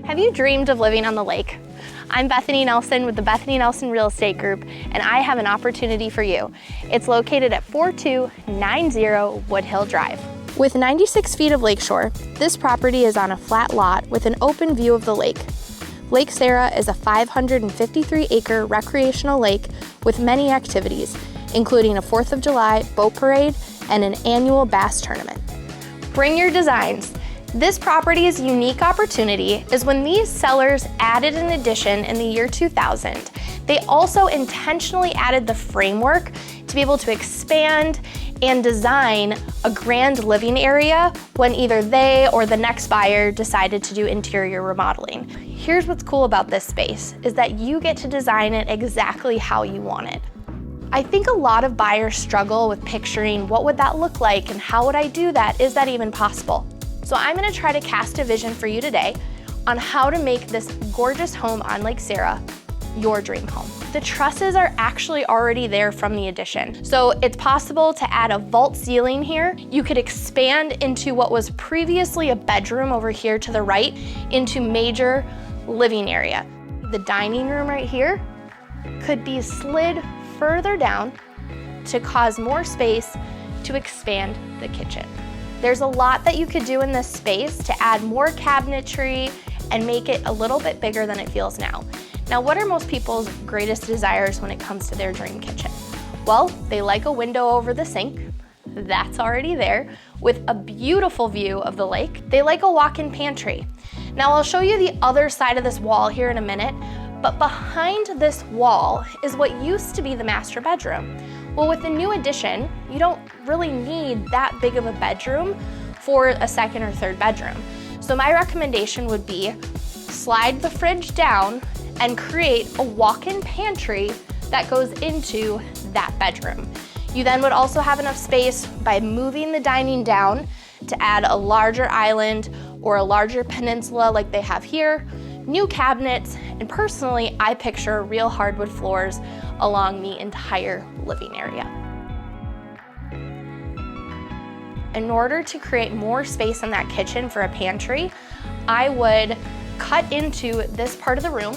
Have you dreamed of living on the lake? I'm Bethany Nelson with the Bethany Nelson Real Estate Group, and I have an opportunity for you. It's located at 4290 Woodhill Drive. With 96 feet of lakeshore, this property is on a flat lot with an open view of the lake. Lake Sarah is a 553-acre recreational lake with many activities, including a 4th of July boat parade and an annual bass tournament. Bring your designs. This property's unique opportunity is when these sellers added an addition in the year 2000, they also intentionally added the framework to be able to expand and design a grand living area when either they or the next buyer decided to do interior remodeling. Here's what's cool about this space, is that you get to design it exactly how you want it. I think a lot of buyers struggle with picturing what would that look like and how would I do that? Is that even possible? So I'm gonna try to cast a vision for you today on how to make this gorgeous home on Lake Sarah your dream home. The trusses are actually already there from the addition. So it's possible to add a vault ceiling here. You could expand into what was previously a bedroom over here to the right into major living area. The dining room right here could be slid further down to cause more space to expand the kitchen. There's a lot that you could do in this space to add more cabinetry and make it a little bit bigger than it feels now. Now, what are most people's greatest desires when it comes to their dream kitchen? Well, they like a window over the sink. That's already there with a beautiful view of the lake. They like a walk-in pantry. Now, I'll show you the other side of this wall here in a minute, but behind this wall is what used to be the master bedroom. Well, with the new addition, you don't really need that big of a bedroom for a second or third bedroom. So my recommendation would be slide the fridge down and create a walk-in pantry that goes into that bedroom. You then would also have enough space by moving the dining down to add a larger island or a larger peninsula like they have here, new cabinets, and personally, I picture real hardwood floors along the entire living area. In order to create more space in that kitchen for a pantry, I would cut into this part of the room,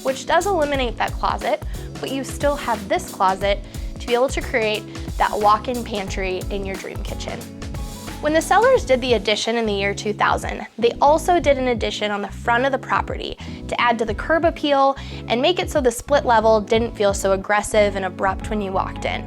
which does eliminate that closet, but you still have this closet to be able to create that walk-in pantry in your dream kitchen. When the sellers did the addition in the year 2000, they also did an addition on the front of the property to add to the curb appeal and make it so the split level didn't feel so aggressive and abrupt when you walked in.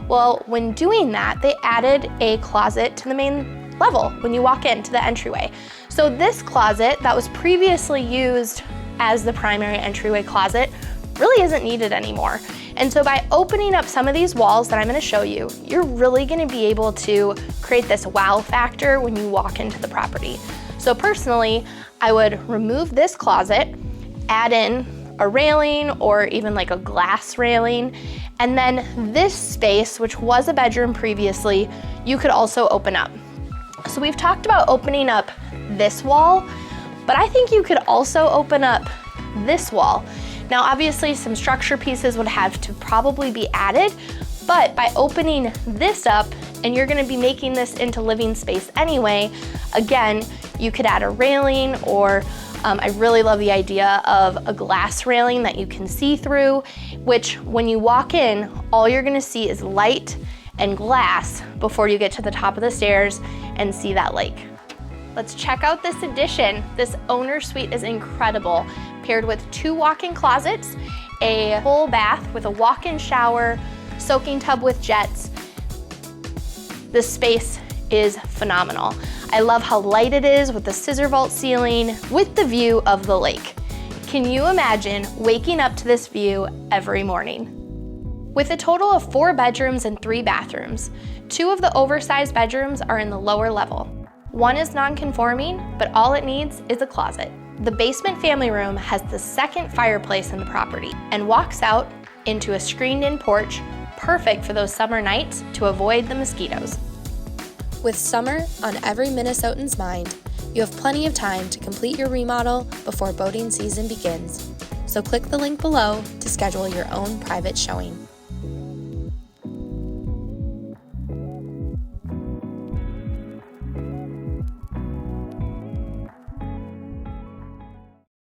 Well, when doing that, they added a closet to the main level when you walk into the entryway. So this closet that was previously used as the primary entryway closet really isn't needed anymore. And so by opening up some of these walls that I'm gonna show you, you're really gonna be able to create this wow factor when you walk into the property. So personally, I would remove this closet, add in a railing or even like a glass railing, and then this space, which was a bedroom previously, you could also open up. So we've talked about opening up this wall, but I think you could also open up this wall. Now, obviously, some structure pieces would have to probably be added, but by opening this up, and you're gonna be making this into living space anyway, again, you could add a railing or I really love the idea of a glass railing that you can see through, which when you walk in, all you're gonna see is light and glass before you get to the top of the stairs and see that lake. Let's check out this addition. This owner suite is incredible, paired with 2 walk-in closets, a full bath with a walk-in shower, soaking tub with jets. This space is phenomenal. I love how light it is with the scissor vault ceiling with the view of the lake. Can you imagine waking up to this view every morning? With a total of 4 bedrooms and 3 bathrooms, 2 of the oversized bedrooms are in the lower level. 1 is non-conforming, but all it needs is a closet. The basement family room has the second fireplace in the property and walks out into a screened-in porch, perfect for those summer nights to avoid the mosquitoes. With summer on every Minnesotan's mind, you have plenty of time to complete your remodel before boating season begins. So click the link below to schedule your own private showing.